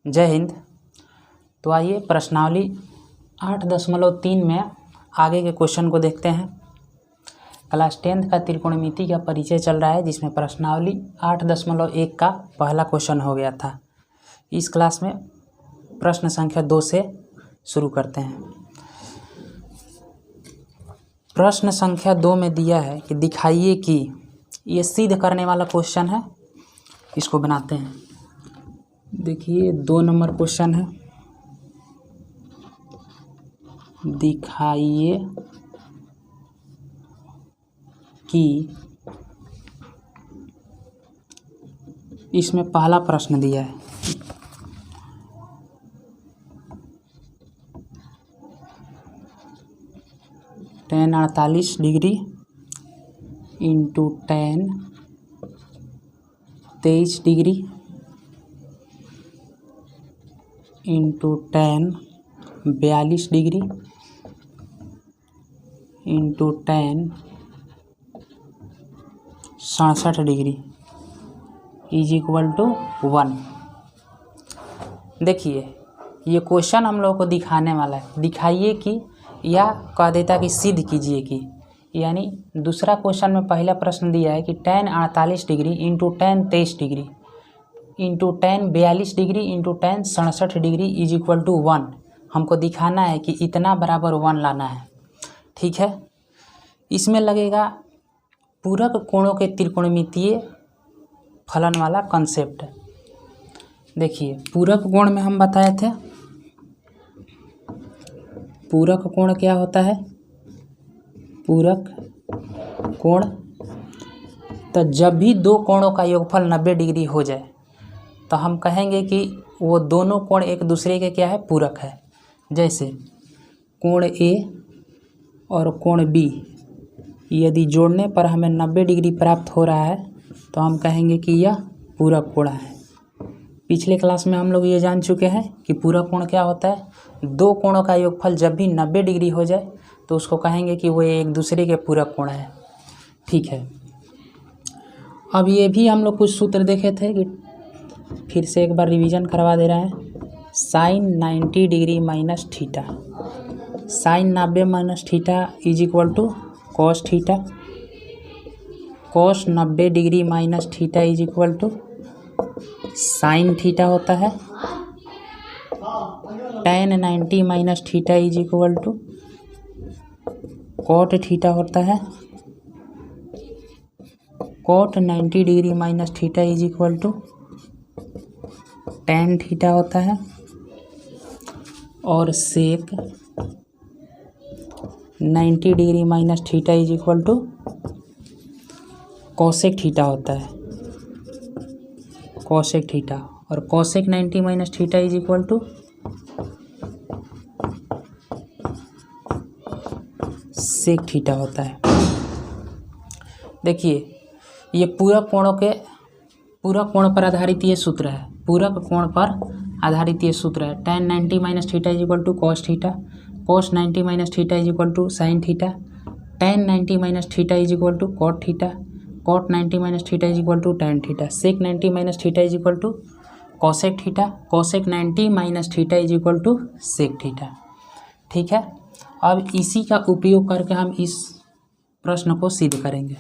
जय हिंद। तो आइए प्रश्नावली 8.3 में आगे के क्वेश्चन को देखते हैं। क्लास 10th का त्रिकोणमिति का परिचय चल रहा है, जिसमें प्रश्नावली 8.1 का पहला क्वेश्चन हो गया था। इस क्लास में प्रश्न संख्या 2 से शुरू करते हैं। प्रश्न संख्या 2 में दिया है कि दिखाइए कि, ये सिद्ध करने वाला क्वेश्चन है, इसको बनाते हैं। देखिए 2 नंबर क्वेश्चन है, दिखाइए कि, इसमें पहला प्रश्न दिया है tan 48 degree into tan 23 degree into tan 42 degree into tan 67 degree is equal to 1। देखिए ये क्वेश्चन हम लोग को दिखाने वाला है, दिखाइए कि या कह देता कि सिद्ध कीजिए कि, यानी दूसरा क्वेश्चन में पहला प्रश्न दिया है कि tan 48 degree into tan 23 degree into tan 42 degree into tan 67 degree is equal to 1। हमको दिखाना है कि इतना बराबर 1 लाना है। ठीक है, इसमें लगेगा पूरक कोणों के त्रिकोणमितीय फलन वाला कंसेप्ट। देखिए पूरक कोण में हम बताए थे, पूरक कोण क्या होता है, पूरक कोण, तो जब भी दो कोणों का योगफल 90 डिग्री हो जाए तो हम कहेंगे कि वो दोनों कोण एक दूसरे के क्या है, पूरक है। जैसे कोण ए और कोण बी यदि जोड़ने पर हमें 90 डिग्री प्राप्त हो रहा है तो हम कहेंगे कि यह पूरक कोण है। पिछले क्लास में हम लोग ये जान चुके हैं कि पूरक कोण क्या होता है, दो कोणों का योगफल जब भी 90 डिग्री हो जाए तो उसको कहेंगे कि वो एक दूसरे के पूरक कोण है। ठीक है, अब ये भी हम लोग कुछ सूत्र देखे थे कि फिर से एक बार रिवीजन करवा दे रहे हैं। Sine 90 degree minus theta, sine 90 minus theta is equal to cos theta, cos 90 degree minus theta is equal to sine theta होता है। tan 90 minus theta is equal to cot theta होता है। Cot 90 degree minus theta is equal to tan theta होता है। और sec 90 degree minus theta is equal to cosec theta होता है, cosec theta. और cosec 90 minus theta is equal to sec theta होता है। देखिए ये पूरक कोण पर आधारित ये सूत्र है, पूरक कोण पर आधारित ये सूत्र है। tan 90 minus theta is equal to cos theta, cos 90 minus theta is equal to sine theta, tan 90 minus theta is equal to cot theta, cot 90 minus theta is equal to tan theta, sec 90 minus theta is equal to cosec theta, cosec 90 minus theta is equal to sec theta. ठीक है, अब इसी का उपयोग करके हम इस प्रश्न को सिद्ध करेंगे।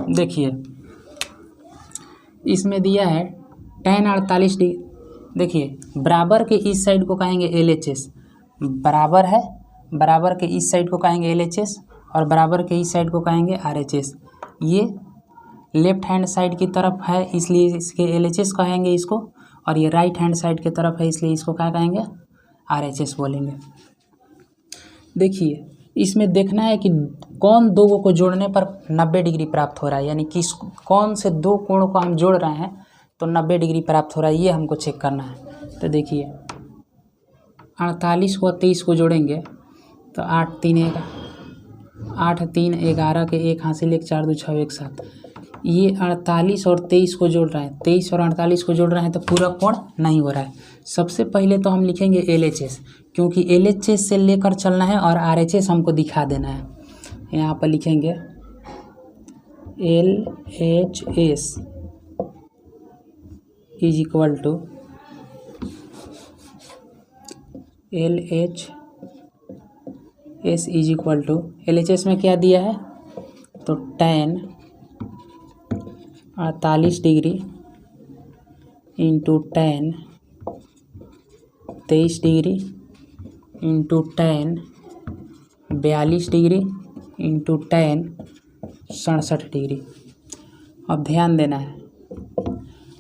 देखिए इसमें दिया है tan 48 डिग्री। देखिए बराबर के इस साइड को कहेंगे LHS, बराबर है, बराबर के इस साइड को कहेंगे LHS और बराबर के इस साइड को कहेंगे RHS। ये लेफ्ट हैंड साइड की तरफ है इसलिए इसके LHS कहेंगे इसको, और ये राइट हैंड साइड की तरफ है इसलिए इसको क्या कहेंगे, RHS बोलेंगे। देखिए इसमें देखना है कि कौन दो को जोड़ने पर 90 डिग्री प्राप्त हो रहा है, यानी किस कौन से दो कोणों को हम जोड़ रहे हैं तो 90 डिग्री प्राप्त हो रहा है, ये हमको चेक करना है। तो देखिए 48 को 23 को जोड़ेंगे तो 8 3 11 के 1 हासिल 1 4 2 6 1 7, ये 48 और 23 को जोड़ रहे हैं, 23 और 48 को जोड़ रहे हैं तो पूरक कोण नहीं हो रहा है। सबसे पहले तो हम लिखेंगे LHS, क्योंकि LHS से लेकर चलना है और RHS हमको दिखा देना है। यहाँ पर लिखेंगे LHS is equal to LHS में क्या दिया है तो tan 48 degree into tan 23 degree into tan 42 degree into tan 67 degree. अब ध्यान देना है,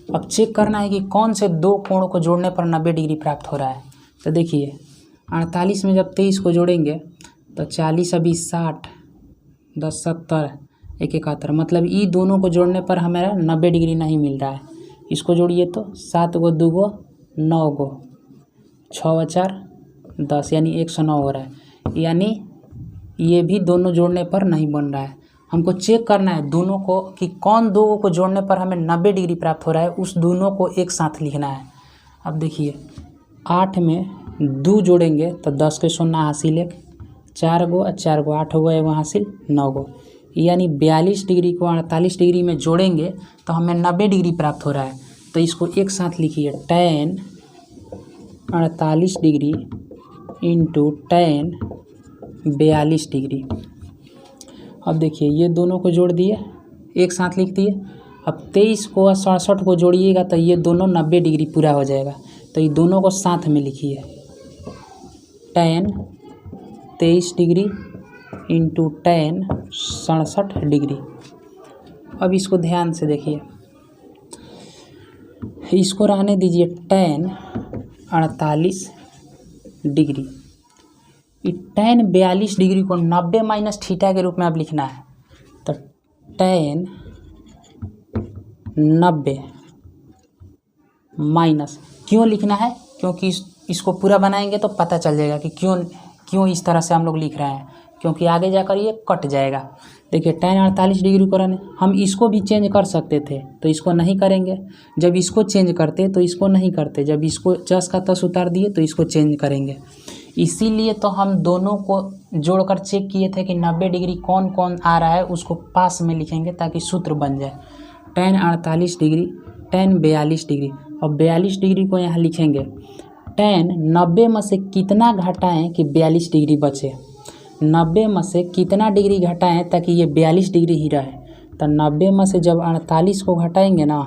अब चेक करना है कि कौन से दो कोण को जोड़ने पर 90 डिग्री प्राप्त हो रहा है। तो देखिए 48 में जब 23 को जोड़ेंगे तो 40 अभी 60, 10 70, 1 71, मतलब ये दोनों को जोड़ने पर हमारा 90 डिग्री नहीं मिल रहा है। इसको जोड़िए तो 7 गो 2 गो 9 गो 6 4 10 यानी 109 हो रहा है, यानी ये भी दोनों जोड़ने पर नहीं बन रहा है। हमको चेक करना है दोनों को कि कौन दो को जोड़ने पर हमें 90 डिग्री प्राप्त हो रहा है, उस दोनों को एक साथ लिखना है। अब देखिए 8 में 2 जोड़ेंगे तो 10 के 0 हासिल 1, 4 गो 4 गो 8 हो गए वो हासिल 9 गो, यानी 42 डिग्री को 48 डिग्री में जोड़ेंगे तो हमें 90 डिग्री प्राप्त हो रहा है। तो इसको एक साथ लिखिए tan 48 degree into tan 42 degree. अब देखिए ये दोनों को जोड़ दिए, एक साथ लिख दिए। अब 23 को 67 को जोड़िएगा तो ये दोनों 90 डिग्री पूरा हो जाएगा। तो ये दोनों को साथ में लिखिए tan 23 degree into tan 67 degree. अब इसको ध्यान से देखिए, इसको रहने दीजिए tan 48 डिग्री। tan 42 डिग्री को 90 माइनस थीटा के रूप में अब लिखना है। तो tan 90 माइनस, क्यों लिखना है क्योंकि इसको पूरा बनाएंगे तो पता चल जाएगा कि क्यों इस तरह से हम लोग लिख रहे हैं, क्योंकि आगे जाकर ये कट जाएगा। देखिए tan 48 डिग्री को रहने, हम इसको भी चेंज कर सकते थे तो इसको नहीं करेंगे, जब इसको चेंज करते तो इसको नहीं करते, जब इसको जस का तस उतार दिए तो इसको चेंज करेंगे। इसीलिए तो हम दोनों को जोड़कर चेक किए थे कि 90 डिग्री कौन कौन आ रहा है, उसको पास में लिखेंगे ताकि सूत्र बन जाए। tan 48 degree tan 42 degree. अब 42 डिग्री को यहाँ लिखेंगे, tan 90 में से कितना घटाएं कि 42 डिग्री बचे, 90 में से कितना डिग्री घटाएं ताकि ये 42 डिग्री ही रहे। तो 90 में से जब 48 को घटाएंगे ना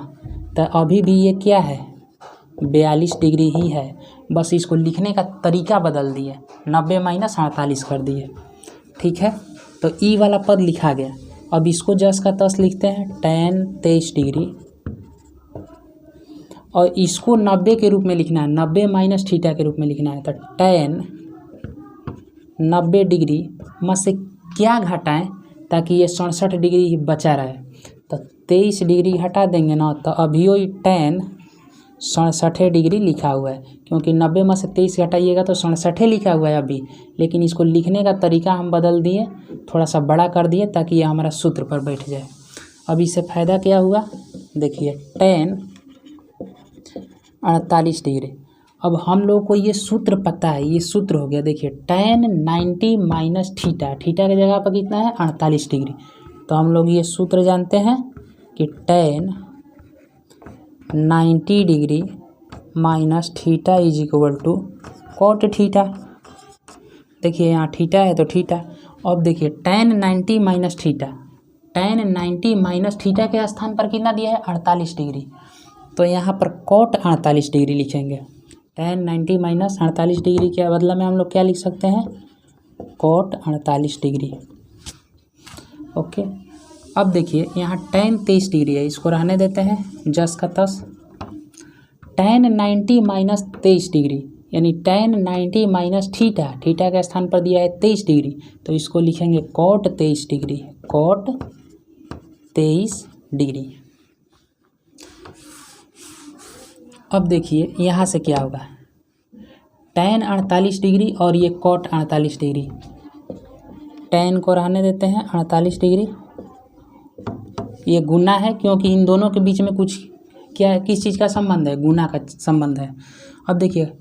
तो अभी भी ये क्या है 42 डिग्री ही है, बस इसको लिखने का तरीका बदल दिए, 90 माइनस 48 कर दिए। ठीक है, तो ई वाला पद लिखा गया। अब इसको जस का तस लिखते हैं tan 23 डिग्री, और इसको 90 के रूप में लिखना है, 90 माइनस थीटा के रूप में लिखना है। तो tan 90 डिग्री में से क्या घटाएं ताकि ये 67 डिग्री बचा रहे। तो 23 डिग्री हटा देंगे ना तो अभी वही tan 67 डिग्री लिखा हुआ है, क्योंकि 90 में से 23 घटाइएगा तो 67 लिखा हुआ है अभी, लेकिन इसको लिखने का तरीका हम बदल दिए, थोड़ा सा बड़ा कर दिए ताकि ये हमारा सूत्र पर बैठ जाए। अब इससे फ़ायदा क्या हुआ, देखिए tan 48 डिग्री। अब हम लोग को ये सूत्र पता है, ये सूत्र हो गया। देखिए tan 90 माइनस थीटा, थीटा की जगह पर कितना है 48 डिग्री। तो हम लोग ये सूत्र जानते हैं कि tan 90 degree minus theta is equal to cot theta. देखिए यहाँ थीटा है तो थीटा। अब देखिए tan 90 minus theta, tan 90 minus theta के स्थान पर कितना दिया है 48 डिग्री, तो यहाँ पर कॉट 48 डिग्री लिखेंगे। tan 90 माइनस 48 डिग्री के बदला में हम लोग क्या लिख सकते हैं कॉट 48 डिग्री। ओके, अब देखिए यहाँ tan 23 डिग्री है, इसको रहने देते हैं जस का तस। tan 90 माइनस 23 डिग्री यानी tan 90 माइनस थीटा, थीटा के स्थान पर दिया है 23 डिग्री, तो इसको लिखेंगे कॉट 23 डिग्री, कॉट 23 डिग्री। अब देखिए यहाँ से क्या होगा, tan 48 डिग्री और ये कॉट 48 डिग्री, tan को रहने देते हैं 48 डिग्री, ये गुना है क्योंकि इन दोनों के बीच में कुछ क्या है, किस चीज़ का संबंध है, गुना का संबंध है। अब देखिए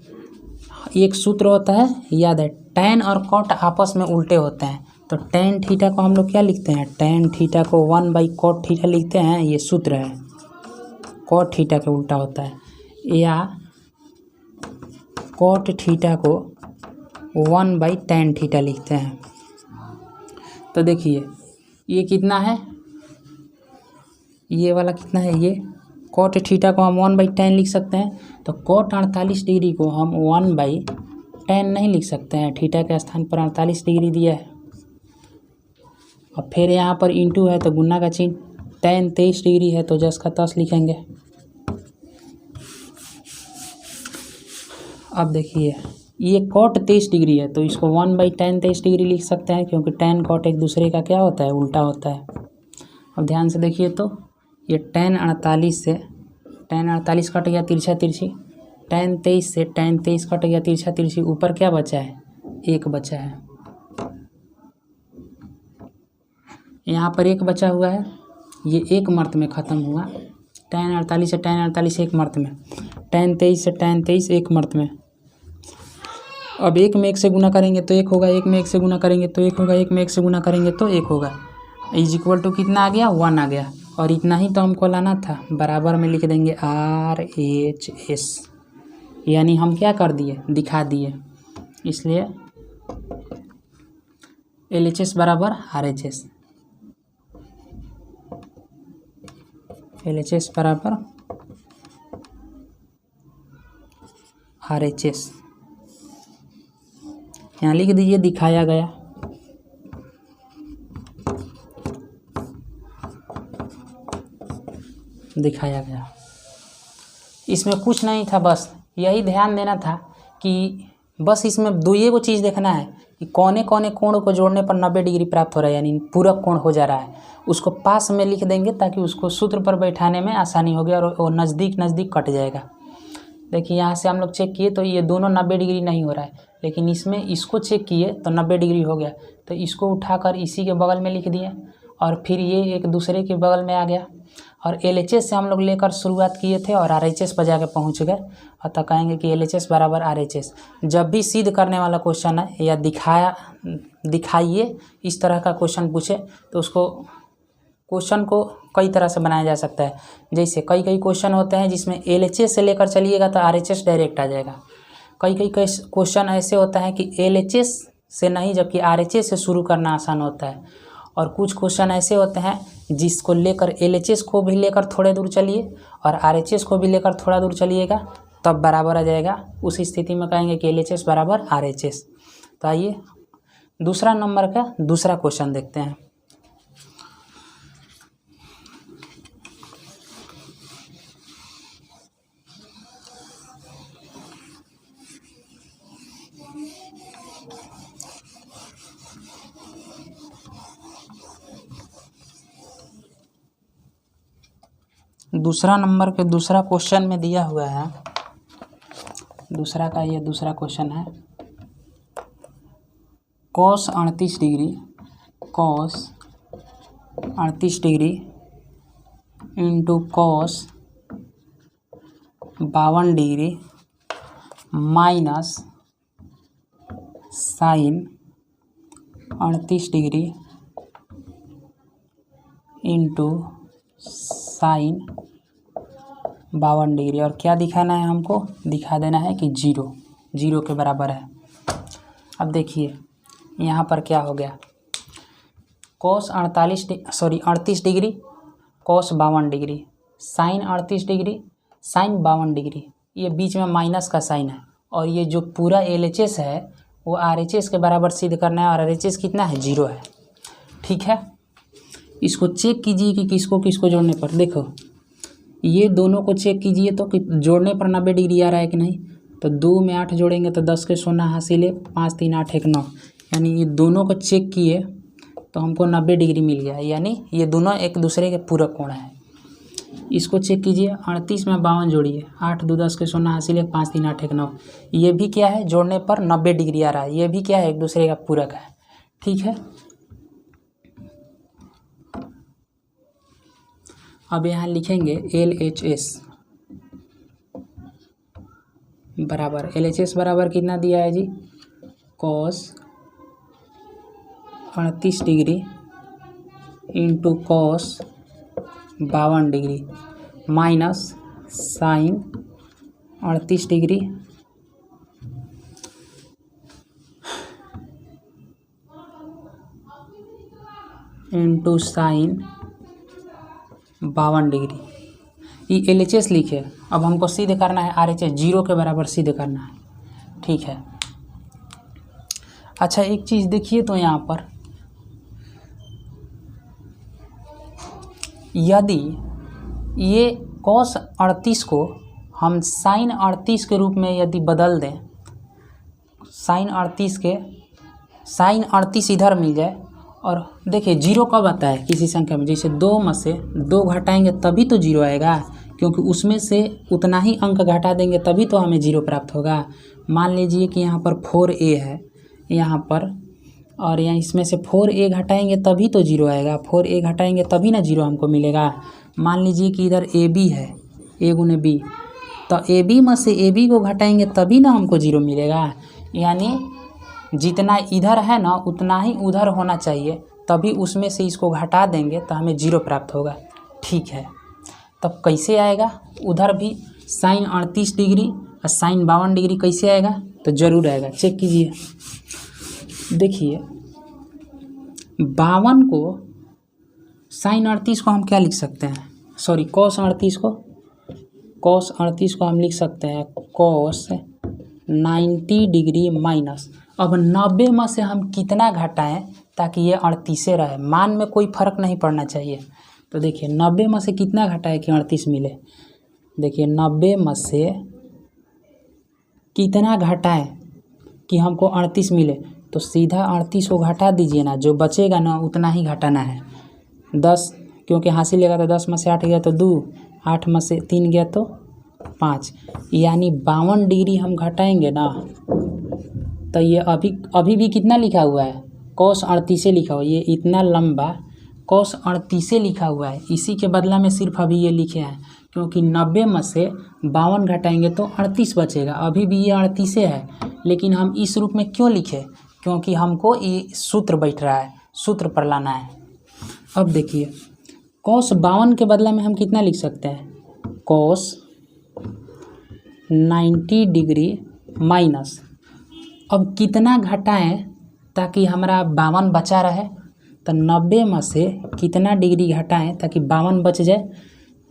एक सूत्र होता है, याद है, tan और cot आपस में उल्टे होते हैं, तो tan थीटा को हम लोग क्या लिखते हैं, tan थीटा को 1/cot थीटा लिखते हैं, ये सूत्र है। cot थीटा के उल्टा होता है, या cot थीटा को 1/tan थीटा लिखते हैं। तो देखिए ये कितना है, ये वाला कितना है, ये cot थीटा को हम 1/tan लिख सकते हैं। तो cot 48 डिग्री को हम 1/tan नहीं लिख सकते हैं, थीटा के स्थान पर 48 डिग्री दिया है। और फिर यहाँ पर इंटू है तो गुना का चिन्ह, tan 23 डिग्री है तो 10 का 10 लिखेंगे। अब देखिए ये cot 23 डिग्री है तो इसको 1/tan 23 डिग्री लिख सकते हैं, क्योंकि tan cot एक दूसरे का क्या होता है, उल्टा होता है। अब ध्यान से देखिए तो ये tan 48 से tan 48 कट गया तिरछा तिरछी, tan 23 से tan 23 कट गया तिरछा तिरछी, ऊपर क्या बचा है, 1 बचा है। यहाँ पर 1 बचा हुआ है, ये 1 मर्त में ख़त्म हुआ। tan 48 से tan 48 1 मर्त में, tan 23 से tan 23 1 मर्त में। अब 1 में 1 से गुना करेंगे तो 1 होगा, 1 में 1 से गुना करेंगे तो 1 होगा, 1 में 1 से गुना करेंगे तो 1 होगा। इज इक्वल टू कितना आ गया, 1 आ गया। और इतना ही तो हमको लाना था, बराबर में लिख देंगे RHS, यानी हम क्या कर दिए, दिखा दिए। इसलिए LHS बराबर RHS, LHS बराबर RHS, यहाँ लिख दीजिए, दिखाया गया। दिखाया गया, इसमें कुछ नहीं था, बस यही ध्यान देना था कि बस इसमें दो ये वो चीज़ देखना है कि कोने कोने कोण को जोड़ने पर 90 डिग्री प्राप्त हो रहा है, यानी पूरक कोण हो जा रहा है। उसको पास में लिख देंगे ताकि उसको सूत्र पर बैठाने में आसानी होगी और वो नज़दीक नज़दीक कट जाएगा। देखिए यहाँ से हम लोग चेक किए तो ये दोनों 90 डिग्री नहीं हो रहा है, लेकिन इसमें इसको चेक किए तो 90 डिग्री हो गया, तो इसको उठाकर इसी के बगल में लिख दिए और फिर ये एक दूसरे के बगल में आ गया। और LHS से हम लोग लेकर शुरुआत किए थे और RHS पर जाकर पहुंच गए, और तो कहेंगे कि LHS बराबर RHS। जब भी सिद्ध करने वाला क्वेश्चन है या दिखाइए इस तरह का क्वेश्चन पूछे तो उसको क्वेश्चन को कई तरह से बनाया जा सकता है। जैसे कई क्वेश्चन होते हैं जिसमें LHS से लेकर चलिएगा तो RHS डायरेक्ट आ जाएगा। कई क्वेश्चन ऐसे होता है कि LHS से नहीं जबकि RHS से शुरू करना आसान होता है। और कुछ क्वेश्चन ऐसे होते हैं जिसको लेकर LHS को भी लेकर थोड़े दूर चलिए और RHS को भी लेकर थोड़ा दूर चलिएगा तब बराबर आ जाएगा। उस स्थिति में कहेंगे कि LHS बराबर RHS। तो आइए दूसरा नंबर का दूसरा क्वेश्चन देखते हैं। दूसरा नंबर के दूसरा क्वेश्चन में दिया हुआ है, दूसरा का ये दूसरा क्वेश्चन है, cos 38 degree into cos 52 degree minus sine 38 degree into sine 52 degree. और क्या दिखाना है हमको, दिखा देना है कि जीरो के बराबर है। अब देखिए यहाँ पर क्या हो गया, cos 38 degree cos 52 degree sine 38 degree sine 52 degree, ये बीच में माइनस का साइन है और ये जो पूरा LHS है वो RHS के बराबर सिद्ध करना है और RHS कितना है, 0 है। ठीक है, इसको चेक कीजिए कि किसको किसको जोड़ने पर, देखो ये दोनों को चेक कीजिए तो कि जोड़ने पर 90 डिग्री आ रहा है कि नहीं। तो 2 में 8 जोड़ेंगे तो 10 के 16 हासिल, 5 3 8 1 9, यानी ये दोनों को चेक किए तो हमको 90 डिग्री मिल गया, यानी ये दोनों एक दूसरे के पूरक कोण है। इसको चेक कीजिए, 38 में 52 जोड़िए, 8 2 10 के 16 हासिल, 5 3 8 1 9, ये भी क्या है, जोड़ने पर 90 डिग्री आ रहा है, ये भी क्या है, एक दूसरे का पूरक है। ठीक है, अब यहाँ लिखेंगे LHS बराबर, LHS बराबर कितना दिया है जी, cos 38 degree into cos 52 degree minus sine 38 degree into sine 52 degree. ये LHS लिखे, अब हमको सीधे करना है RHS, 0 के बराबर सीधे करना है, ठीक है। अच्छा एक चीज़ देखिए तो यहाँ पर यदि ये cos 38 को हम साइन 38 के रूप में यदि बदल दें, साइन 38 इधर मिल जाए, और देखिए 0 कब आता है किसी संख्या में, जैसे 2 में से 2 घटाएंगे तभी तो 0 आएगा, क्योंकि उसमें से उतना ही अंक घटा देंगे तभी तो हमें 0 प्राप्त होगा। मान लीजिए कि यहाँ पर 4a है यहाँ पर, और यहाँ इसमें से 4a घटाएंगे तभी तो 0 आएगा, 4a घटाएंगे तभी ना 0 हमको मिलेगा। मान लीजिए कि इधर ab है, a गुने b, तो ab में से ab को घटाएंगे तभी ना हमको 0 मिलेगा। यानी जितना इधर है ना उतना ही उधर होना चाहिए, तभी उसमें से इसको घटा देंगे तो हमें 0 प्राप्त होगा, ठीक है। तब कैसे आएगा, उधर भी साइन 38 डिग्री और साइन 52 डिग्री कैसे आएगा, तो ज़रूर आएगा, चेक कीजिए। देखिए 52 को साइन 38 को हम क्या लिख सकते हैं, सॉरी cos 38 को हम लिख सकते हैं cos 90 डिग्री माइनस, अब 90 में से हम कितना घटाएं ताकि ये 38 रहे, मान में कोई फ़र्क नहीं पड़ना चाहिए। तो देखिए 90 में से कितना घटाएं कि 38 मिले, देखिए 90 में से कितना घटाएं कि हमको 38 मिले, तो सीधा 38 को घटा दीजिए ना, जो बचेगा ना उतना ही घटाना है। 10 क्योंकि हासिल लेगा तो 10 में से 8 गया तो 2, 8 में से 3 गया तो 5, यानी 52 डिग्री हम घटाएंगे ना, तो ये अभी भी कितना लिखा हुआ है, cos 38 लिखा हुआ है, ये इतना लंबा cos 38 लिखा हुआ है, इसी के बदला में सिर्फ अभी ये लिखे हैं, क्योंकि 90 में से 52 घटाएंगे तो 38 बचेगा, अभी भी ये 38 है, लेकिन हम इस रूप में क्यों लिखे, क्योंकि हमको ये सूत्र बैठ रहा है, सूत्र पर लाना है। अब देखिए cos 52 के बदला में हम कितना लिख सकते हैं, cos 90 डिग्री माइनस, अब कितना घटाएं ताकि हमारा 52 बचा रहे, तो 90 में से कितना डिग्री घटाएं ताकि 52 बच जाए,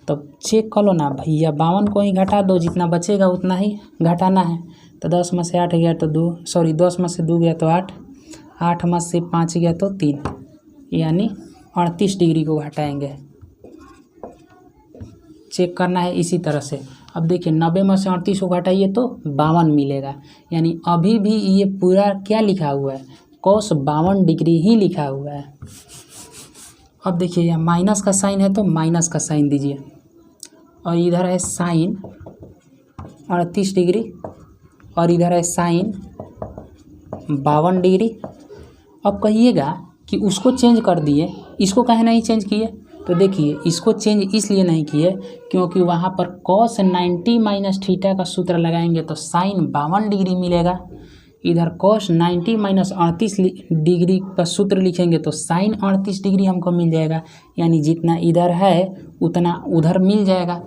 तो चेक कर लो ना भैया, 52 को ही घटा दो, जितना बचेगा उतना ही घटाना है। तो 10 में से 8 गया तो 10 में से 2 गया तो 8, 8 में से 5 गया तो 3, यानी 38 डिग्री को घटाएंगे, चेक करना है इसी तरह से। अब देखिए 90 में से 38 को घटाइए तो 52 मिलेगा, यानी अभी भी ये पूरा क्या लिखा हुआ है, cos 52 डिग्री ही लिखा हुआ है। अब देखिए यहाँ माइनस का साइन है तो माइनस का साइन दीजिए, और इधर है साइन 38 डिग्री और इधर है साइन 52 डिग्री। अब कहिएगा कि उसको चेंज कर दिए, इसको काहे नहीं चेंज किए, तो देखिए इसको चेंज इसलिए नहीं किए क्योंकि वहाँ पर cos 90 माइनस थीटा का सूत्र लगाएंगे तो साइन 52 डिग्री मिलेगा, इधर cos 90 माइनस 38 डिग्री का सूत्र लिखेंगे तो साइन 38 डिग्री हमको मिल जाएगा, यानी जितना इधर है उतना उधर मिल जाएगा।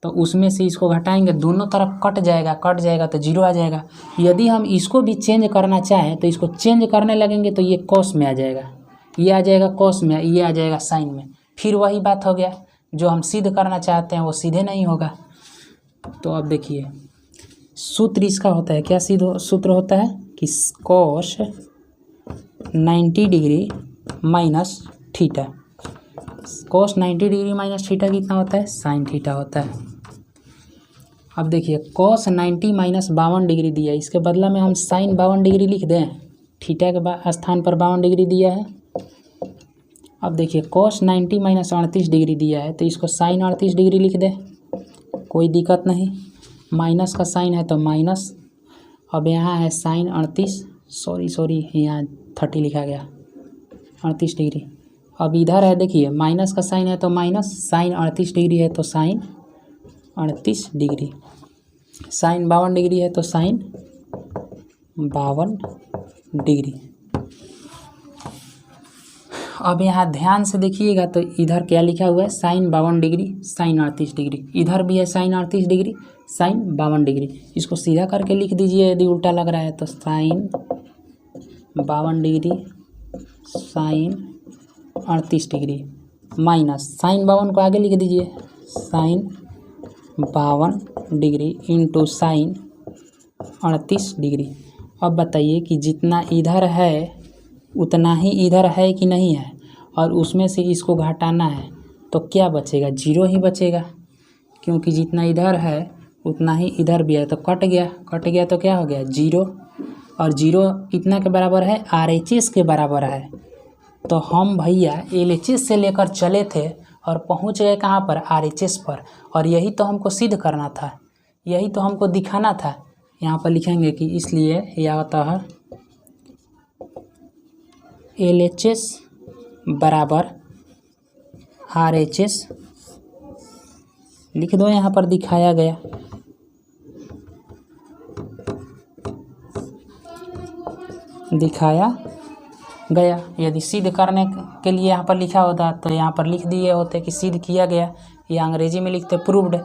तो उसमें से इसको घटाएंगे, दोनों तरफ कट जाएगा तो 0 आ जाएगा। यदि हम इसको भी चेंज करना चाहें तो इसको चेंज करने लगेंगे तो ये cos में आ जाएगा, ये आ जाएगा cos में, ये आ जाएगा साइन में, फिर वही बात हो गया, जो हम सिद्ध करना चाहते हैं वो सीधे नहीं होगा। तो अब देखिए सूत्र इसका होता है, क्या सूत्र होता है कि cos 90 degree minus theta, cos 90 degree minus theta कितना होता है, साइन थीटा होता है। अब देखिए cos 90 माइनस 52 डिग्री दिया, इसके बदला में हम साइन 52 डिग्री लिख दें, थीटा के स्थान पर 52 डिग्री दिया है। अब देखिए cos 90 माइनस 38 डिग्री दिया है तो इसको साइन 38 डिग्री लिख दें, कोई दिक्कत नहीं, माइनस का साइन है तो माइनस, अब यहाँ है साइन 38, सॉरी यहाँ 30 लिखा गया, 38 डिग्री, अब इधर है, देखिए माइनस का साइन है तो माइनस, साइन 38 डिग्री है तो साइन 38 डिग्री, साइन 52 डिग्री है तो साइन 52 डिग्री। अब यहाँ ध्यान से देखिएगा तो इधर क्या लिखा हुआ है, साइन 52 डिग्री साइन 38 डिग्री, इधर भी है साइन 38 डिग्री साइन 52 डिग्री। इसको सीधा करके लिख दीजिए यदि उल्टा लग रहा है तो sine 52 degree sine 38 degree minus sine 52 को आगे लिख दीजिए, sine 52 degree into sine 38 degree. अब बताइए कि जितना इधर है उतना ही इधर है कि नहीं है, और उसमें से इसको घटाना है तो क्या बचेगा, जीरो ही बचेगा, क्योंकि जितना इधर है उतना ही इधर भी है। तो कट गया तो क्या हो गया, जीरो, और जीरो कितना के बराबर है, RHS के बराबर है। तो हम भैया LHS से लेकर चले थे और पहुंच गए कहाँ पर, RHS पर, और यही तो हमको सिद्ध करना था, यही तो हमको दिखाना था। यहाँ पर लिखेंगे कि इसलिए यह होता है LHS बराबर RHS, लिख दो, यहाँ पर दिखाया गया। यदि सिद्ध करने के लिए यहाँ पर लिखा होता तो यहाँ पर लिख दिए होते कि सिद्ध किया गया, या अंग्रेजी में लिखते प्रूव्ड।